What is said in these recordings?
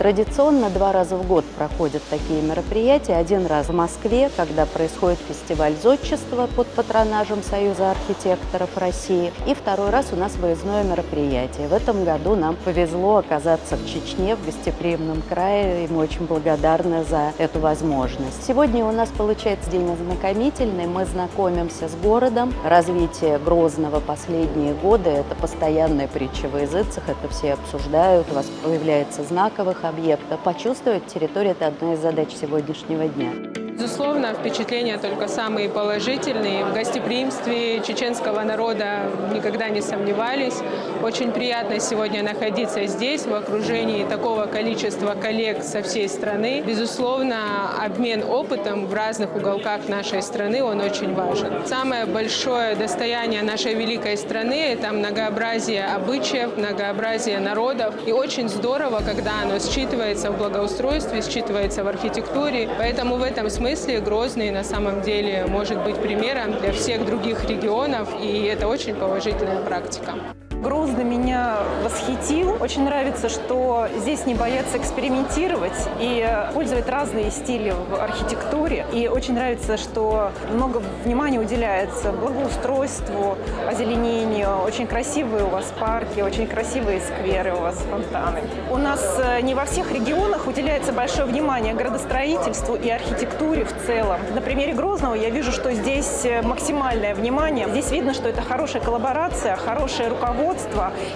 Традиционно 2 раза в год проходят такие мероприятия. 1 раз в Москве, когда происходит фестиваль зодчества под патронажем Союза архитекторов России. И 2-й раз у нас выездное мероприятие. В этом году нам повезло оказаться в Чечне, в гостеприимном крае, и мы очень благодарны за эту возможность. Сегодня у нас получается день ознакомительный. Мы знакомимся с городом. Развитие Грозного последние годы – это постоянная притча во языцах, это все обсуждают, у вас появляется знаковых объектов. Почувствовать территорию – это одна из задач сегодняшнего дня. Безусловно, впечатления только самые положительные. В гостеприимстве чеченского народа никогда не сомневались. Очень приятно сегодня находиться здесь, в окружении такого количества коллег со всей страны. Безусловно, обмен опытом в разных уголках нашей страны, он очень важен. Самое большое достояние нашей великой страны – это многообразие обычаев, многообразие народов. И очень здорово, когда оно считывается в благоустройстве, считывается в архитектуре. Поэтому в этом смысле Грозный на самом деле может быть примером для всех других регионов, и это очень положительная практика. Грозный меня восхитил. Очень нравится, что здесь не боятся экспериментировать и пользовать разные стили в архитектуре. И очень нравится, что много внимания уделяется благоустройству, озеленению. Очень красивые у вас парки, очень красивые скверы у вас, фонтаны. У нас не во всех регионах уделяется большое внимание градостроительству и архитектуре в целом. На примере Грозного я вижу, что здесь максимальное внимание. Здесь видно, что это хорошая коллаборация, хорошее руководство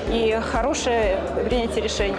и хорошее принятие решений.